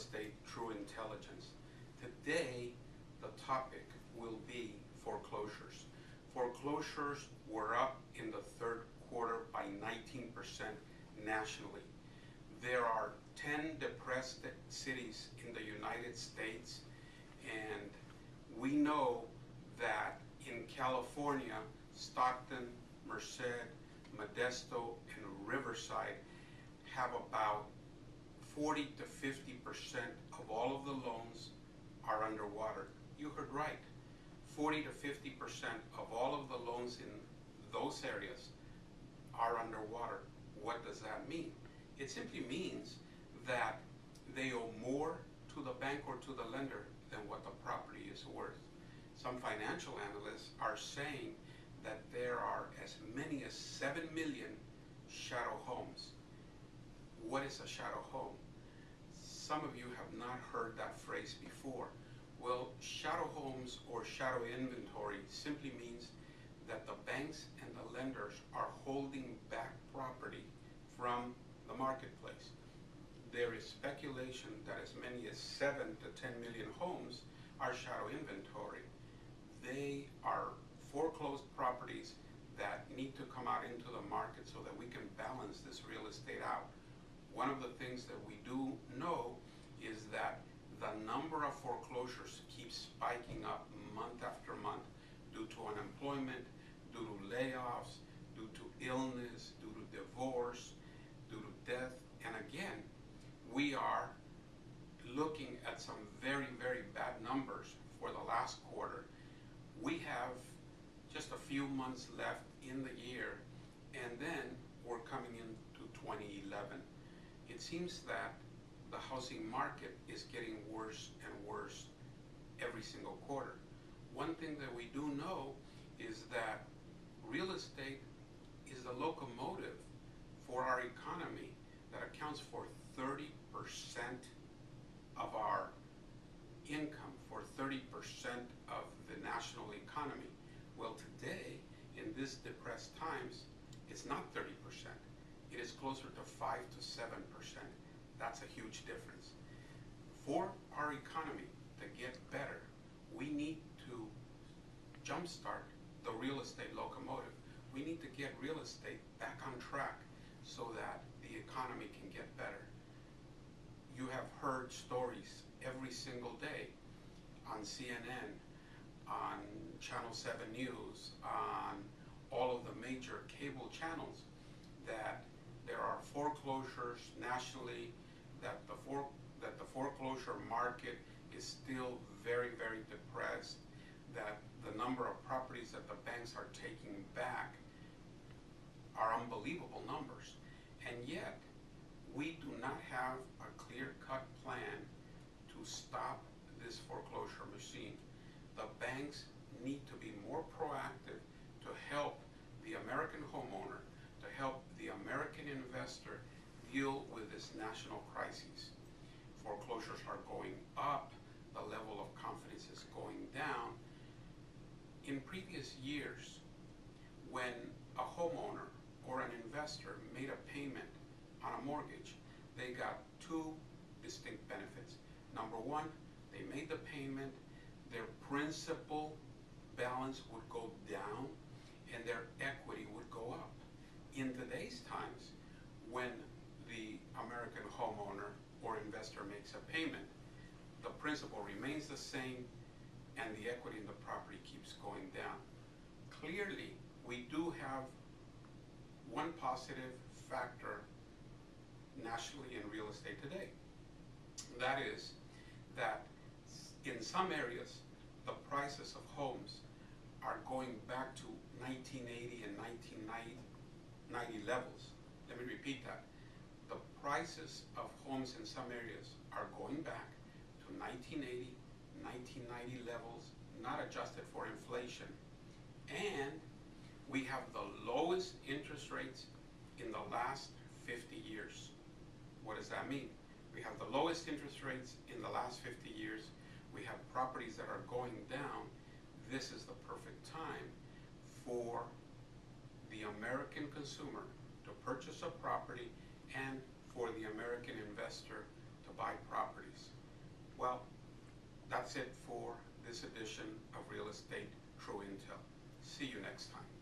estate true intelligence. Today, the topic will be foreclosures. Foreclosures were up in the third quarter by 19% nationally. There are 10 depressed cities in the United States, and we know that in California, Stockton, Merced, Modesto, and Riverside have about 40 to 50% of all of the loans are underwater. You heard right. 40 to 50% of all of the loans in those areas are underwater. What does that mean? It simply means that they owe more to the bank or to the lender than what the property is worth. Some financial analysts are saying that there are as many as 7 million shadow homes. What is a shadow home? Some of you have not heard that phrase before. Well, shadow homes or shadow inventory simply means that the banks and the lenders are holding back property from the marketplace. There is speculation that as many as 7 to 10 million homes are shadow inventory. They are foreclosed properties that need to come out into the market so that we can balance this real estate out. One of the things that we do know is that the number of foreclosures keeps spiking up month after month due to unemployment, due to layoffs, due to illness, due to divorce, due to death. And again, we are looking at some very, very bad numbers for the last quarter. We have just a few months left in the year, and then we're coming into 2011. It seems that the housing market is getting worse and worse every single quarter. One thing that we do know is that real estate is the locomotive for our economy that accounts for 30% of our income, for 30% of the national economy. Well, today, in this depressed times, it's not 30%. It is closer to 5 to 7%. That's a huge difference. For our economy to get better, we need to jumpstart the real estate locomotive. We need to get real estate back on track so that the economy can get better. You have heard stories every single day on CNN, on Channel 7 News, on all of the major cable channels, that there are foreclosures nationally, that the foreclosure market is still very, very depressed, that the number of properties that the banks are taking back are unbelievable numbers. And yet, we do not have a clear-cut plan to stop this foreclosure machine. The banks need to be more proactive to help the American homeowner, to help the American investor deal with this national crisis. Foreclosures are going up, the level of confidence is going down. In previous years, when a homeowner or an investor made a payment on a mortgage, they got two distinct benefits. Number one, they made the payment, their principal balance would go down and their equity would go up. In today's times, when the American homeowner or investor makes a payment, the principal remains the same and the equity in the property keeps going down. Clearly, we do have one positive factor nationally in real estate today. That is that in some areas, the prices of homes are going back to 1980 and 1990 levels. Let me repeat that. The prices of homes in some areas are going back to 1980, 1990 levels, not adjusted for inflation. And we have the lowest interest rates in the last 50 years. What does that mean? We have the lowest interest rates in the last 50 years. We have properties that are going down. This is the perfect time for the American consumer to purchase a property and for the American investor to buy properties. Well, that's it for this edition of Real Estate True Intel. See you next time.